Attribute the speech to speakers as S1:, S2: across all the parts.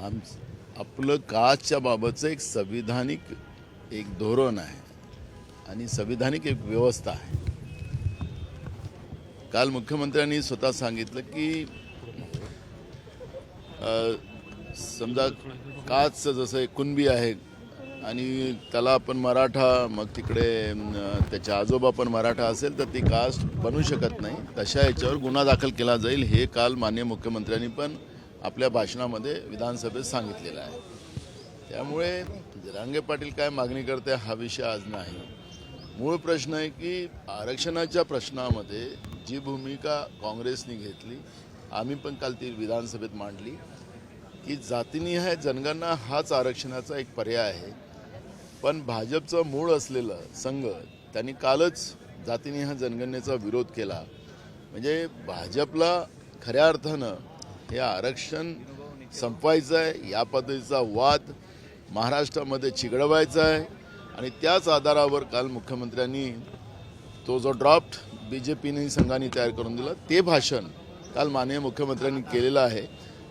S1: आपलं कास्टच्या बाबतचं एक संविधानिक एक धोरण आहे आणि संविधानिक एक व्यवस्था आहे। काल मुख्यमंत्र्यांनी स्वतः सांगितलं की समजा कास्टचं जसं एक कुणबी आहे आणि त्याला आपण मराठा, मग तिकडे त्याच्या आजोबा पण मराठा असेल तर ती कास्ट बनू शकत नाही, तशा याच्यावर गुन्हा दाखल केला जाईल। हे काल माननीय मुख्यमंत्र्यांनी पण आपल्या भाषणामध्ये विधानसभेत सांगितलेलं आहे। त्यामुळे जरांगे पाटील काय मागणी करते हा विषय आज नाही। मूळ प्रश्न आहे की आरक्षणाच्या प्रश्नामध्ये जी भूमिका काँग्रेसने घेतली, आम्ही पण काल ती विधानसभेत मांडली की जातीनिहाय जनगणना हाच आरक्षणाचा एक पर्याय आहे। पण भाजपचं मूळ असलेलं संघ त्यांनी कालच जातीनिहाय जनगणनेचा विरोध केला। म्हणजे भाजपला खऱ्या अर्थानं हे आरक्षण संपवायचं आहे, या पद्धतीचा वाद महाराष्ट्रामध्ये चिघळवायचा आहे आणि त्याच आधारावर काल मुख्यमंत्र्यांनी तो जो ड्राफ्ट BJPने संघाने तयार करून दिला ते भाषण काल माननीय मुख्यमंत्र्यांनी केलेलं आहे।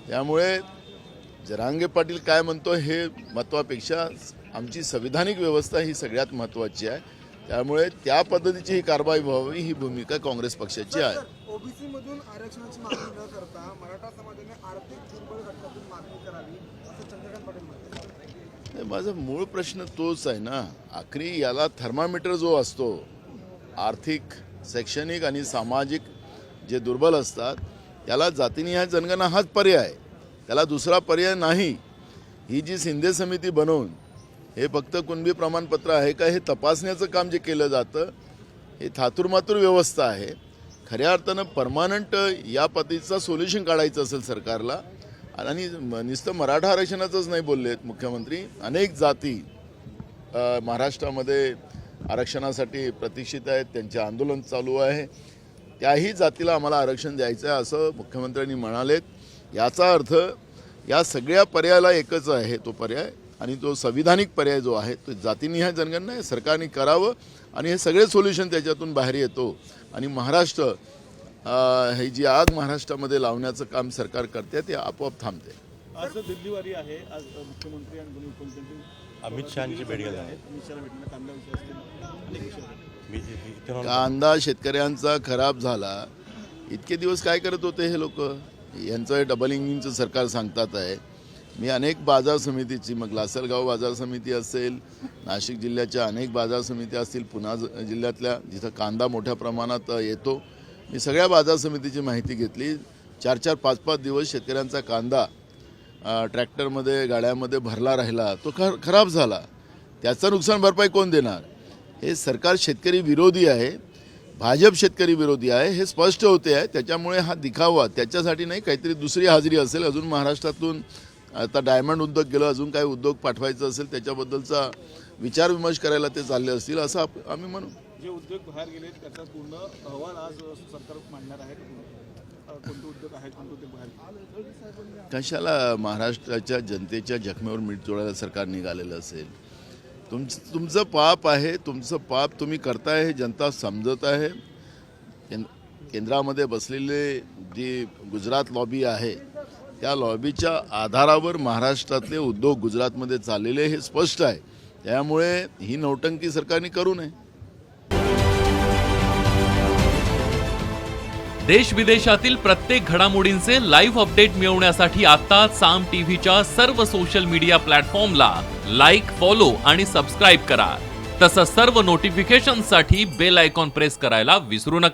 S1: त्यामुळे जरांगे पाटील काय म्हणतो हे महत्त्वापेक्षा आमची संविधानिक व्यवस्था ही सगळ्यात महत्त्वाची आहे। त्यामुळे त्या पद्धतीची ही कारवाई व्हावी ही भूमिका काँग्रेस पक्षाची आहे।
S2: ओबीसी मधून आरक्षणाची मागणी न करता मराठा समाजाने आर्थिक दुर्बल घटकातून मागणी करावी असं चंद्रकांत पाटील म्हणतात।
S1: माझा मूळ प्रश्न तोच आहे ना, आखरी याला थर्मामीटर जो असतो आर्थिक, शैक्षणिक आणि सामाजिक जे दुर्बल असतात त्याला जातीनिहाय जनगणना हाच पर्याय, त्याला दुसरा पर्याय नाही। ही जी शिंदे समिती बनवून हे फक्त कुणबी प्रमाणपत्र आहे का हे तपासण्याचं काम जे केलं जातं हे थातुरमातुर व्यवस्था आहे। खऱ्या अर्थानं परमानंट या पद्धतीचा सोल्युशन काढायचं असेल सरकारला, आणि नुसतं मराठा आरक्षणाचंच नाही बोललेत मुख्यमंत्री, अनेक जाती महाराष्ट्रामध्ये आरक्षणासाठी प्रतीक्षित आहेत, त्यांचे आंदोलन चालू आहे, त्याही जातीला आम्हाला आरक्षण द्यायचं आहे असं मुख्यमंत्र्यांनी म्हणालेत। याचा अर्थ या सगळ्या पर्यायाला एकच आहे तो पर्याय, आणि तो संविधानिक पर्याय जो आहे तो जातीनिहाय जनगणना आहे, सरकारने करावं आणि हे सगळे सोल्युशन त्याच्यातून बाहेर येतो आणि महाराष्ट्र ही जी आग महाराष्ट्रामध्ये लावण्याचं काम सरकार करते ते आपोआप थांबते।
S3: आज दिल्लीवारी आहे, आज मुख्यमंत्री आणि दोन्ही उपमुख्यमंत्री
S4: अमित शहाची भेट घेणार आहे।
S1: कांदा शेतकऱ्यांचा खराब झाला, इतके दिवस काय करत होते हे लोक? यांचं डबल इंजिनचं सरकार सांगतात आहे। मी अनेक बाजार समितीची, मग लासलगाव बाजार समिती असेल, नाशिक जिल्ह्याच्या अनेक बाजार समित्या असतील, पुणे जिल्ह्यातल्या जिथं कांदा मोठ्या प्रमाणात येतो, मी सगळ्या बाजार समितीची माहिती घेतली। 4-4, 5-5 दिवस शेतकऱ्यांचा कांदा ट्रॅक्टरमध्ये, गाड्यामध्ये भरला राहिला, तो खराब झाला, त्याचं नुकसान भरपाई कोण देणार? हे सरकार शेतकरी विरोधी आहे, भाजप शेतकरी विरोधी आहे, हे स्पष्ट होते आहे। त्याच्यामुळे हा दिखावा, त्याच्यासाठी नाही, काहीतरी दुसरी हाजरी असेल, अजून महाराष्ट्रातून आता डायमंड उद्योग गेलं, अजून काही उद्योग पाठवायचं असेल त्याच्याबद्दलचा विचारविमर्श करायला ते चालले असतील असं आम्ही म्हणू।
S3: जे उद्योग बाहेर गेले त्याचा पूर्ण अहवाल आज सरकार मांडणार आहे, कोणते उद्योग आहेत, कोणते उद्योग बाहेर?
S1: कशाला महाराष्ट्राच्या जनतेच्या जखमेवर मीठ चोळायला सरकार निघालेलं असेल? तुमचं पाप आहे, तुमचं पाप तुम्ही करताय हे जनता समजत आहे। केंद्रामध्ये बसलेले जी गुजरात लॉबी आहे त्या लॉबीच्या आधारावर महाराष्ट्रातले उद्योग गुजरातमध्ये चाललेले हे स्पष्ट आहे। त्यामुळे ही नौटंकी सरकारने करू नये।
S5: देश विदेशातील प्रत्येक घडामोडींचे लाईव्ह अपडेट मिळवण्यासाठी आता साम टीव्हीच्या सर्व सोशल मीडिया प्लॅटफॉर्मला लाईक, फॉलो आणि सबस्क्राईब करा। तसंच सर्व नोटिफिकेशनसाठी बेल आयकॉन प्रेस करायला विसरू नका।